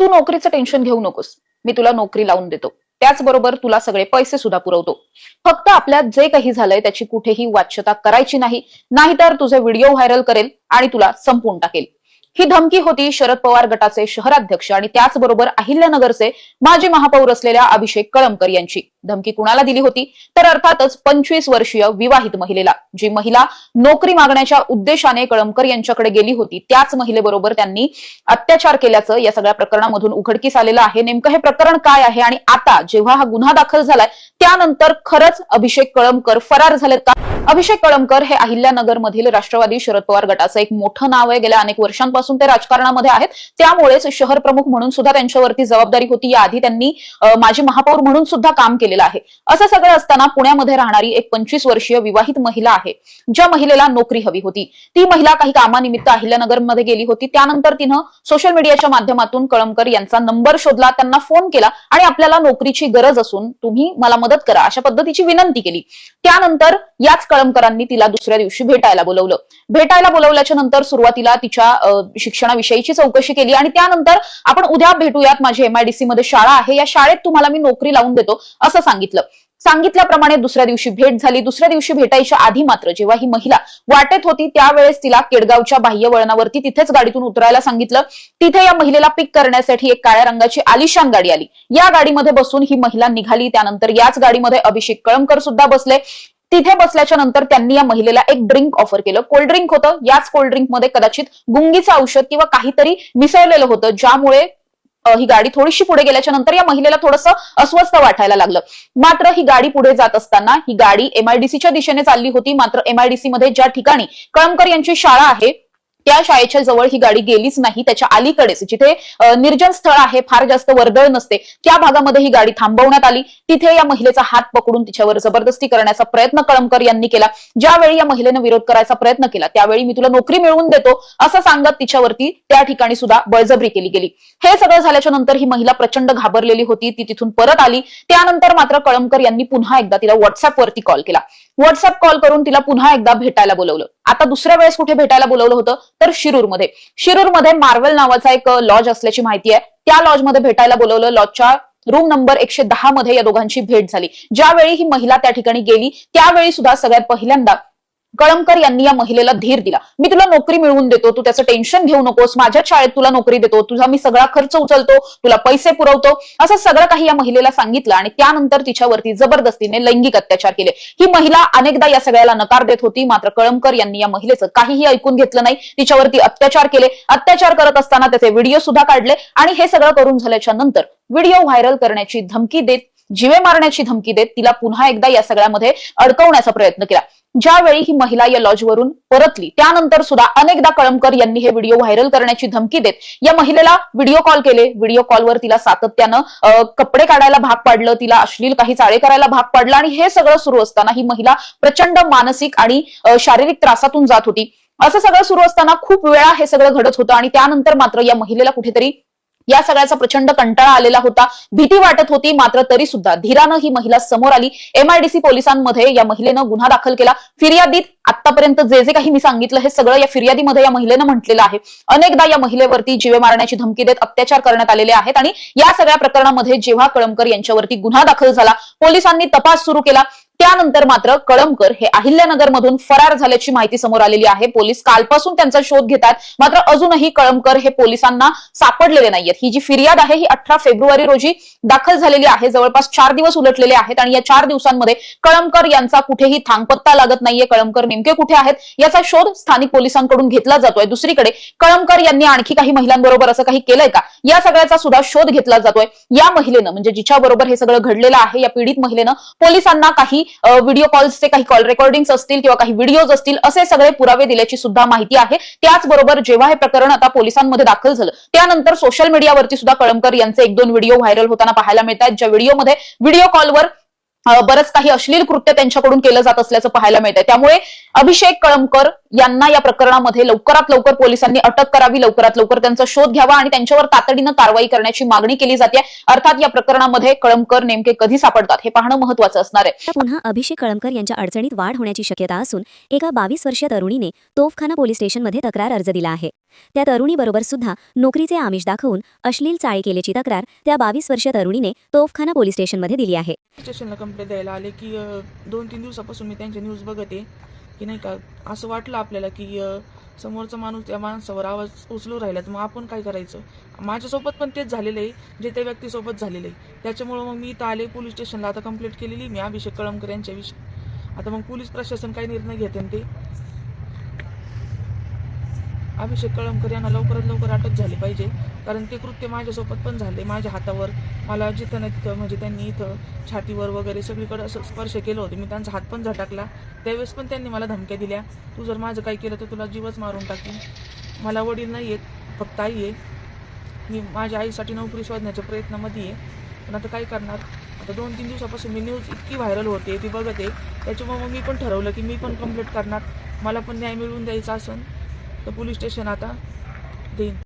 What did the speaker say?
तू नोकरीचं टेन्शन घेऊ नकोस, मी तुला नोकरी लावून देतो, त्याचबरोबर तुला सगळे पैसे सुद्धा पुरवतो. फक्त आपल्यात जे काही झालंय त्याची कुठेही वाच्यता करायची नाही, नाहीतर तुझे व्हिडिओ व्हायरल करेल आणि तुला संपवून टाकेल. ही धमकी होती शरद पवार गटाचे शहराध्यक्ष आणि त्याचबरोबर अहिल्यानगरचे माजी महापौर असलेल्या अभिषेक कळमकर यांची. धमकी कुणाला दिली होती तर अर्थातच 25 वर्षीय विवाहित महिलेला. जी महिला नोकरी मागण्याच्या उद्देशाने कळमकर यांच्याकडे गेली होती त्याच महिलेबरोबर त्यांनी अत्याचार केल्याचं या सगळ्या प्रकरणामधून उघडकीस आलेलं आहे. नेमकं हे प्रकरण काय आहे आणि आता जेव्हा हा गुन्हा दाखल झालाय त्यानंतर खरंच अभिषेक कळमकर फरार झालेत का? अभिषेक कळमकर हे अहिल्यानगर मधील राष्ट्रवादी शरद पवार गटाचं एक मोठं नाव आहे. गेल्या अनेक वर्षांपासून ते राजकारणामध्ये आहेत, त्यामुळेच शहर प्रमुख म्हणून सुद्धा त्यांच्यावरती जबाबदारी होती. याआधी त्यांनी माजी महापौर म्हणून सुद्धा काम केलेलं आहे. असं सगळं असताना पुण्यामध्ये राहणारी एक 25 वर्षीय विवाहित महिला आहे, ज्या महिलेला नोकरी हवी होती. ती महिला काही कामानिमित्त अहिल्यानगर मध्ये गेली होती. त्यानंतर तिनं सोशल मीडियाच्या माध्यमातून कळमकर यांचा नंबर शोधला, त्यांना फोन केला आणि आपल्याला नोकरीची गरज असून तुम्ही मला मदत करा अशा पद्धतीची विनंती केली. त्यानंतर याच कळमकरांनी तिला दुसऱ्या दिवशी भेटायला बोलवलं. भेटायला बोलवल्याच्या नंतर सुरुवातीला तिच्या शिक्षणाविषयीची चौकशी केली आणि त्यानंतर आपण उद्या भेटूयात, माझी MIDC मध्ये शाळा आहे, या शाळेत तुम्हाला मी नोकरी लावून देतो असं सांगितलं. सांगितल्याप्रमाणे दुसऱ्या दिवशी भेट झाली. दुसऱ्या दिवशी भेटायच्या आधी मात्र जेव्हा ही महिला वाटेत होती त्यावेळेस तिला केडगावच्या बाह्य वळणावरती तिथेच गाडीतून उतरायला सांगितलं. तिथे या महिलेला पिक करण्यासाठी एक काळ्या रंगाची आलिशान गाडी आली. या गाडीमध्ये बसून ही महिला निघाली. त्यानंतर याच गाडीमध्ये अभिषेक कळमकर सुद्धा बसले. तिथे बसल्याच्या नंतर त्यांनी या महिलेला एक ड्रिंक ऑफर केलं. कोल्ड ड्रिंक होतं. याच कोल्ड ड्रिंक मध्ये कदाचित गुंगीचं औषध किंवा काहीतरी मिसळलेलं होतं, ज्यामुळे ही गाडी थोडीशी पुढे गेल्याच्या नंतर या महिलेला थोडंसं अस्वस्थ वाटायला लागलं. मात्र ही गाडी पुढे जात असताना ही गाडी MIDCच्या दिशेने चालली होती. मात्र MIDC मध्ये ज्या ठिकाणी कळमकर यांची शाळा आहे त्या शाळेच्या जवळ ही गाडी गेलीच नाही. त्याच्या अलीकडेच जिथे निर्जन स्थळ आहे, फार जास्त वर्दळ नसते, त्या भागामध्ये ही गाडी थांबवण्यात आली. तिथे या महिलेचा हात पकडून तिच्यावर जबरदस्ती करण्याचा प्रयत्न कळमकर यांनी केला. ज्यावेळी या महिलेने विरोध करायचा प्रयत्न केला त्यावेळी मी तुला नोकरी मिळवून देतो असं सांगत तिच्यावरती त्या ठिकाणी सुद्धा बळजबरी केली गेली. हे सगळं झाल्याच्या नंतर ही महिला प्रचंड घाबरलेली होती. ती तिथून परत आली. त्यानंतर मात्र कळमकर यांनी पुन्हा एकदा तिला व्हॉट्सअपवरती कॉल केला. व्हॉट्सअप कॉल करून तिला पुन्हा एकदा भेटायला बोलवलं. आता दुसऱ्या वेळेस कुठे भेटायला बोलवलं होतं तर शिरूरमध्ये. शिरूरमध्ये मार्वेल नावाचा एक लॉज असल्याची माहिती आहे. त्या लॉजमध्ये भेटायला बोलवलं. लॉजच्या रूम नंबर 110 मध्ये या दोघांची भेट झाली. ज्यावेळी ही महिला त्या ठिकाणी गेली त्यावेळी सुद्धा सगळ्यात पहिल्यांदा कळमकर यांनी या महिलेला धीर दिला. मी तुला नोकरी मिळवून देतो, तू त्याचं टेन्शन घेऊ नकोस, माझ्या शाळेत तुला नोकरी देतो, तुझा मी सगळा खर्च उचलतो, तुला पैसे पुरवतो, असं सगळं काही या महिलेला सांगितलं आणि त्यानंतर तिच्यावरती जबरदस्तीने लैंगिक अत्याचार केले. ही महिला अनेकदा या सगळ्याला नकार देत होती. मात्र कळमकर यांनी या महिलेचं काहीही ऐकून घेतलं नाही. तिच्यावरती अत्याचार केले. अत्याचार करत असताना त्याचे व्हिडिओ सुद्धा काढले आणि हे सगळं करून झाल्याच्या नंतर व्हिडिओ व्हायरल करण्याची धमकी देत, जीवे मारण्याची धमकी देत तिला पुन्हा एकदा या सगळ्यामध्ये अडकवण्याचा प्रयत्न केला. ज्यावेळी ही महिला या लॉजवरून परतली त्यानंतर सुद्धा अनेकदा कळमकर यांनी हे व्हिडिओ व्हायरल करण्याची धमकी देत या महिलेला व्हिडिओ कॉल केले. व्हिडिओ कॉलवर तिला सातत्यानं कपडे काढायला भाग पाडलं, तिला अश्लील काही चाळे करायला भाग पाडलं आणि हे सगळं सुरू असताना ही महिला प्रचंड मानसिक आणि शारीरिक त्रासातून जात होती. असं सगळं सुरू असताना खूप वेळा हे सगळं घडत होतं आणि त्यानंतर मात्र या महिलेला कुठेतरी या सगळ्याचा प्रचंड कंटाळा आलेला होता, भीती वाटत होती. मात्र तरी सुद्धा धीरानं ही महिला समोर आली. MIDC पोलिसांमध्ये या महिलेनं गुन्हा दाखल केला. फिर्यादीत आतापर्यंत जे जे काही मी सांगितलं हे सगळं या फिर्यादीमध्ये या महिलेनं म्हटलेलं आहे. अनेकदा या महिलेवरती जीवे मारण्याची धमकी देत अत्याचार करण्यात आलेले आहेत आणि या सगळ्या प्रकरणामध्ये जेव्हा कळमकर यांच्यावरती गुन्हा दाखल झाला, पोलिसांनी तपास सुरू केला. त्यानंतर मात्र कळमकर हे अहिल्यानगर मधून फरार झाल्याची माहिती समोर आलेली आहे. पोलीस कालपासून त्यांचा शोध घेतात. मात्र अजूनही कळमकर हे पोलिसांना सापडलेले नाहीयेत. ही जी फिर्याद आहे ही 18 फेब्रुवारी रोजी दाखल झालेली आहे. जवळपास 4 दिवस उलटलेले आहेत आणि या 4 दिवसांमध्ये कळमकर यांचा कुठेही थांगपत्ता लागत नाहीये. कळमकर नेमके कुठे आहेत याचा शोध स्थानिक पोलिसांकडून घेतला जातोय. दुसरीकडे कळमकर यांनी आणखी काही महिलांबरोबर असं काही केलंय का या सगळ्याचा सुद्धा शोध घेतला जातोय. या महिलेनं म्हणजे जिच्या बरोबर हे सगळं घडलेलं आहे या पीडित महिलेनं पोलिसांना काही व्हिडिओ कॉल्सचे काही कॉल रेकॉर्डिंग्स असतील किंवा काही व्हिडिओज असतील असे सगळे पुरावे दिल्याची सुद्धा माहिती आहे. त्याचबरोबर जेव्हा हे प्रकरण आता पोलिसांमध्ये दाखल झालं त्यानंतर सोशल मीडियावरती सुद्धा कळमकर यांचे 1-2 व्हिडिओ व्हायरल होताना पाहायला मिळतात. ज्या व्हिडिओमध्ये व्हिडिओ कॉलवर बरंच काही अश्लील कृत्य त्यांच्याकडून केलं जात असल्याचं पाहायला मिळतंय. त्यामुळे अभिषेक कळमकर यांना या प्रकरणामध्ये लवकरात लवकर पोलिसांनी अटक करावी, लवकरात लवकर त्यांचा शोध घ्यावा आणि त्यांच्यावर तातडीनं कारवाई करण्याची मागणी केली जाते. अर्थात या प्रकरणामध्ये कळमकर नेमके कधी सापडतात हे पाहणं महत्त्वाचं असणार आहे. पुन्हा अभिषेक कळमकर यांच्या अडचणीत वाढ होण्याची शक्यता असून एका 22 वर्षीय तरुणीने तोफखाना पोलीस स्टेशनमध्ये तक्रार अर्ज दिला आहे. त्या तरुणीबरोबर सुद्धा नोकरीचे आमिष दाखवून अश्लील चाळे केल्याची तक्रार त्या 22 वर्षीय तरुणीने तोफखाना पोलीस स्टेशनमध्ये दिली आहे. स्टेशनला कंप्लेंट द्यायला आले की 2-3 दिवसापासून मी त्यांच्या न्यूज बघते की नाही का, असं वाटलं आपल्याला की समोरचा माणूस त्या माणसावर आवाज उचलू राहिला, तर मग आपण काय करायचं. माझ्यासोबत पण तेच झालेलं आहे जे त्या व्यक्तीसोबत झालेलं आहे. त्याच्यामुळं मग मी इथं आले पोलीस स्टेशनला. आता कंप्लेंट केलेली मी अभिषेक कळमकर यांच्याविषयी. आता मग पोलीस प्रशासन काय निर्णय घेते ते. अभिषेक कळमकर यांना लवकरात लवकर अटक झाली पाहिजे, कारण ते कृत्य माझ्यासोबत पण झाले. माझ्या हातावर, मला जिथं नाही तिथं, म्हणजे त्यांनी इथं छातीवर वगैरे सगळीकडे असं स्पर्श केलं होतं. मी त्यांचा हात पण झटकला. त्यावेळेस पण त्यांनी मला धमक्या दिल्या, तू जर माझं काही केलं तर तुला जीवच मारून टाकीन. मला वडील नाही आहेत, फक्त आई आहे. मी माझ्या आईसाठी नोकरी शोधण्याच्या प्रयत्नामध्ये आहे, पण आता काय करणार. आता 2-3 दिवसापासून मी न्यूज इतकी व्हायरल होते, ती बघते. त्याच्यामुळे मग मी पण ठरवलं की मी पण कंप्लेंट करणार. मला पण न्याय मिळवून द्यायचा असेल तर पोलीस स्टेशन आता देईन.